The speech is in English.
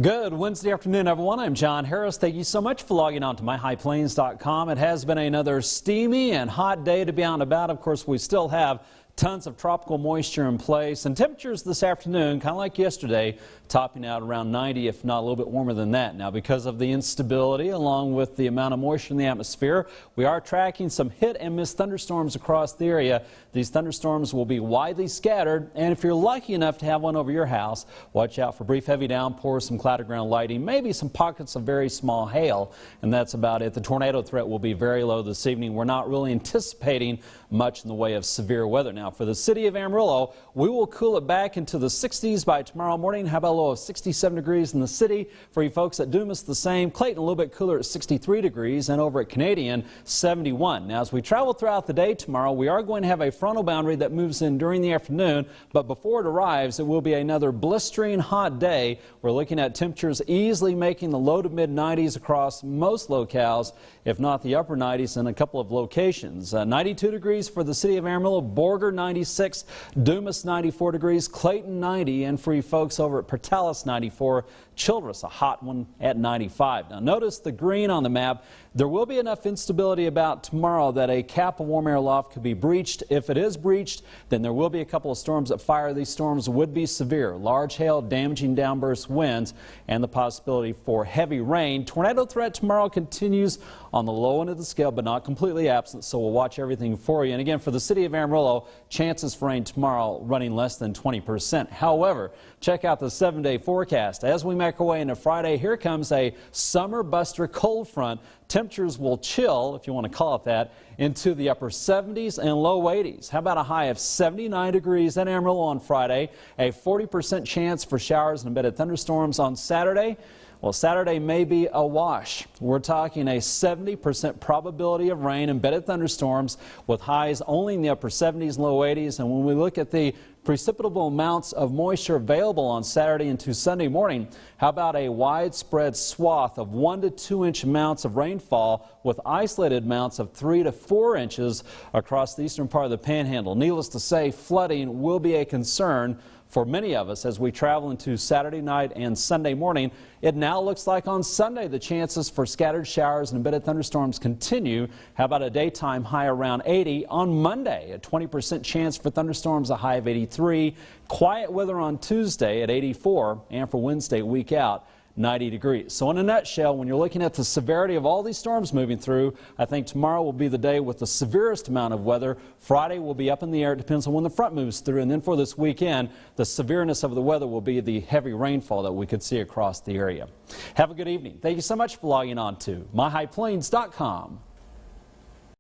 Good Wednesday afternoon, everyone. I'm John Harris. Thank you so much for logging on to myhighplains.com. It has been another steamy and hot day to be out and about. Of course, we still have tons of tropical moisture in place, and temperatures this afternoon, kind of like yesterday, topping out around 90, if not a little bit warmer than that. Now, because of the instability along with the amount of moisture in the atmosphere, we are tracking some hit and miss thunderstorms across the area. These thunderstorms will be widely scattered, and if you're lucky enough to have one over your house, watch out for brief heavy downpours, some cloud ground lighting, maybe some pockets of very small hail, and that's about it. The tornado threat will be very low this evening. We're not really anticipating much in the way of severe weather. Now, for the city of Amarillo, we will cool it back into the 60s by tomorrow morning. How about a low of 67 degrees in the city? For you folks at Dumas, the same. Clayton, a little bit cooler at 63 degrees, and over at Canadian, 71. Now, as we travel throughout the day tomorrow, we are going to have a frontal boundary that moves in during the afternoon, but before it arrives, it will be another blistering hot day. We're looking at temperatures easily making the low to mid 90s across most locales, if not the upper 90s in a couple of locations. 92 degrees for the city of Amarillo, Borger 96, Dumas 94 degrees, Clayton 90, and for you folks over at Portales 94, Childress a hot one at 95. Now notice the green on the map. There will be enough instability about tomorrow that a cap of warm air aloft could be breached. If it is breached, then there will be a couple of storms that fire. These storms would be severe. Large hail, damaging downburst winds, and the possibility for heavy rain. Tornado threat tomorrow continues on the low end of the scale, but not completely absent, so we'll watch everything for you. And again, for the city of Amarillo, chances for rain tomorrow running less than 20%. However, check out the 7-day forecast. As we make our way into Friday, here comes a summer buster cold front. Temperatures will chill, if you want to call it that, into the upper 70s and low 80s. How about a high of 79 degrees in Amarillo on Friday? A 40% chance for showers and embedded thunderstorms on Saturday. Well, Saturday may be a wash. We're talking a 70% probability of rain, embedded thunderstorms with highs only in the upper 70s and low 80s. And when we look at the precipitable amounts of moisture available on Saturday into Sunday morning, how about a widespread swath of 1 to 2 inch amounts of rainfall with isolated amounts of 3 to 4 inches across the eastern part of the Panhandle. Needless to say, flooding will be a concern for many of us as we travel into Saturday night and Sunday morning. It now looks like on Sunday the chances for scattered showers and embedded thunderstorms continue. How about a daytime high around 80? On Monday, a 20% chance for thunderstorms, a high of 83. Quiet weather on Tuesday at 84, and for Wednesday, week out, 90 degrees. So in a nutshell, when you're looking at the severity of all these storms moving through, I think tomorrow will be the day with the severest amount of weather. Friday will be up in the air. It depends on when the front moves through. And then for this weekend, the severeness of the weather will be the heavy rainfall that we could see across the area. Have a good evening. Thank you so much for logging on to myhighplains.com.